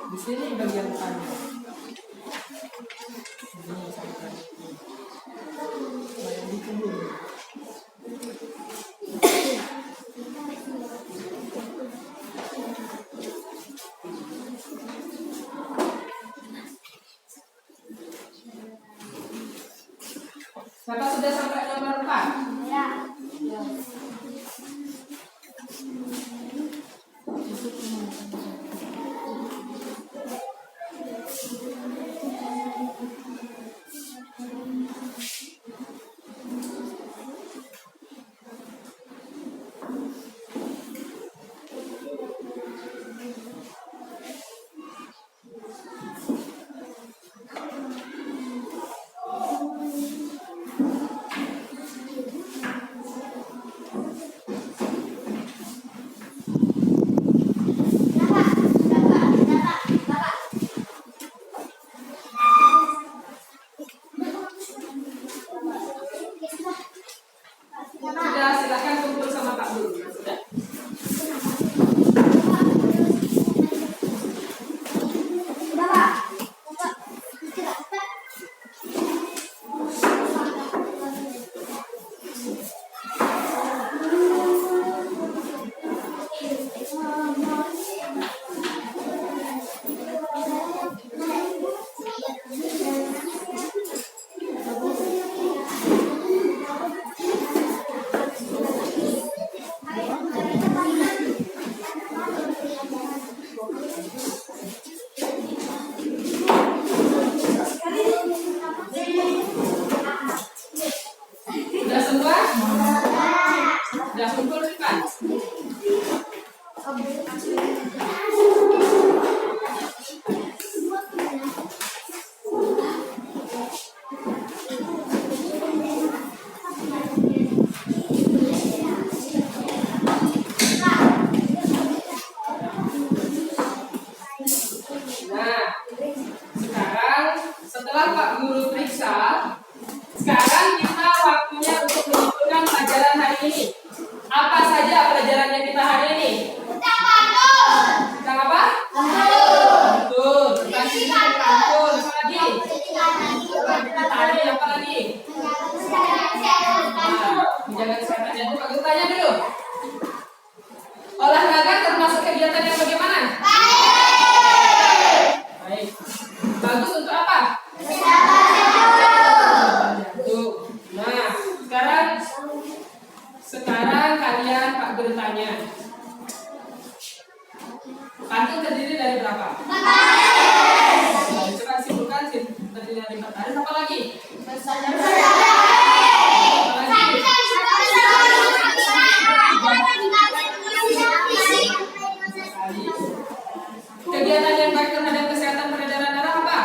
Di sini bagian depannya. Ini sampai. Bayang ditunggu. Siapa sudah sampai nomor 4? Ya. Sudah, silakan kumpul sama Pak Guru. Sudah. Sudah, Pak. Bapak, istirahat, Pak. Sudah semua? Sudah kumpul kan? Nah, sekarang setelah Pak Guru periksa, sekarang kita waktunya untuk menyimpulkan pelajaran hari ini. Apa saja pelajarannya kita hari ini? Tentang apa? Betul. Tentang sistem pantun. Apa lagi? Tadi apa lagi? Nah, menjaga kesehatan jantung. Pak Guru tanya dulu. Olahraga termasuk kegiatan yang bagaimana? Baik. Bagus untuk apa? Jantung. Nah, sekarang kalian Pak Guru tanya. Pantun terdiri dari berapa? 4 baris. Coba simpulkan terdiri dari 4 baris. Apa lagi? Kegiatan yang baik terhadap kesehatan peredaran darah apa?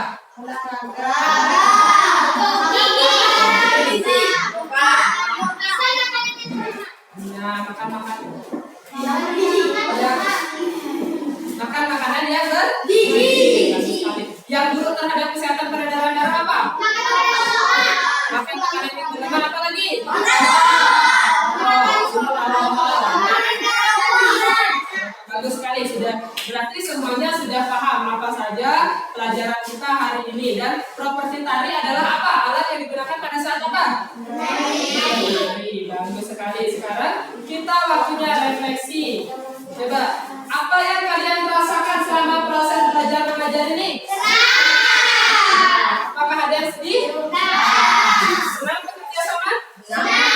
kita waktunya refleksi. Coba, apa yang kalian rasakan selama proses belajar mengajar ini? Apakah ada yang sedih? Senang bekerja sama? Nah,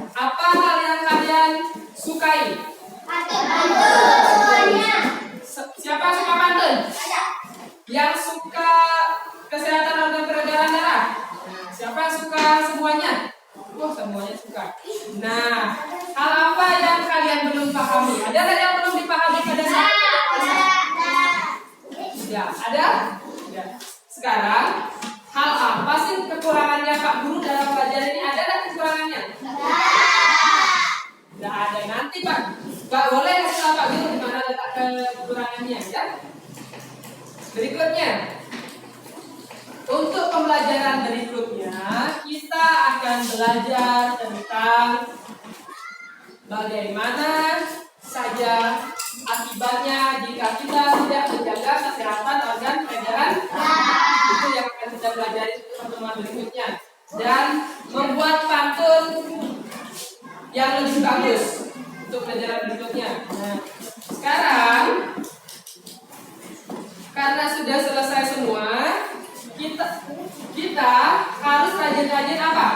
apa hal yang kalian sukai? Siapa yang suka pantun? Yang suka kesehatan organ peredaran darah? Siapa yang suka semuanya? Wah, semuanya suka. Nah, hal apa yang kalian belum pahami? Ada nggak yang belum dipahami pada saat ya, ada? Ya. Sekarang, hal apa sih kekurangannya Pak Guru dalam pelajaran ini? Ada nggak kekurangannya? Nggak ada. Nanti Pak boleh kasih tahu Pak Guru di mana letak kekurangannya, ya? Berikutnya, untuk pembelajaran berikutnya, kita akan belajar tentang bagaimana saja akibatnya jika kita tidak menjaga kesehatan organ peredaran. Itu yang akan kita pelajari untuk pertemuan berikutnya. Dan membuat pantun yang lebih bagus untuk pelajaran berikutnya. Nah, sekarang karena sudah selesai semua, kita harus rajin-rajin apa?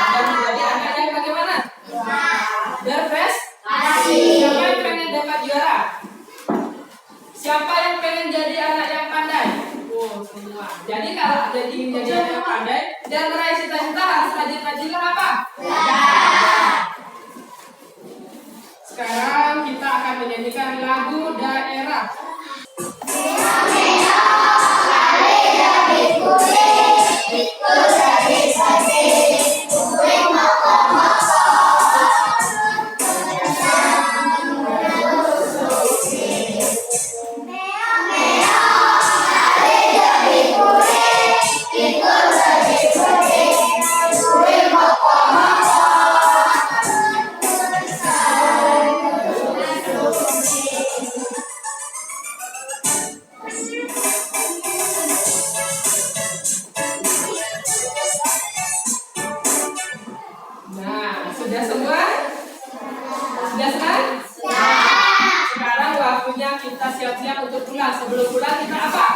Dan menjadi anak yang bagaimana? Berprestasi. Siapa yang pengen dapat juara? Siapa yang pengen jadi anak yang pandai? Oh, semua. Jadi kalau ingin jadi anak yang pandai dan meraih cita-cita harus rajin-rajinlah apa? Sekarang kita akan menyanyikan lagu daerah. Nah, sudah semua? Sudah selesai? Sekarang waktunya kita siap-siap untuk pulang. Sebelum pulang kita apa?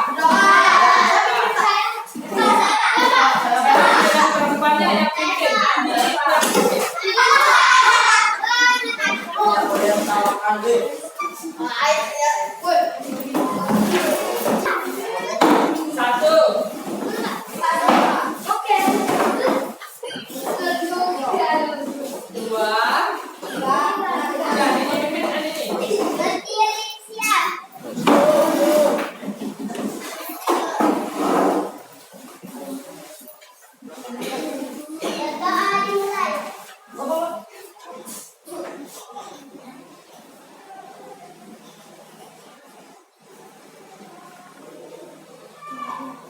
Yang perempuannya yang pimpin. Satu. Dua. Udah, ini pimpin ini.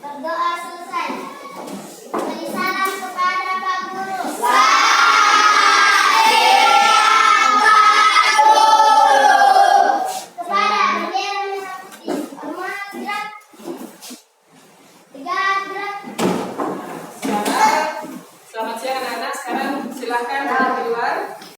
Berdoa selesai. Beri salam kepada Pak Guru. Kepada bendera merah putih. Hormat gerak. 3 gerak. Sekarang, selamat siang anak-anak. Sekarang silakan keluar.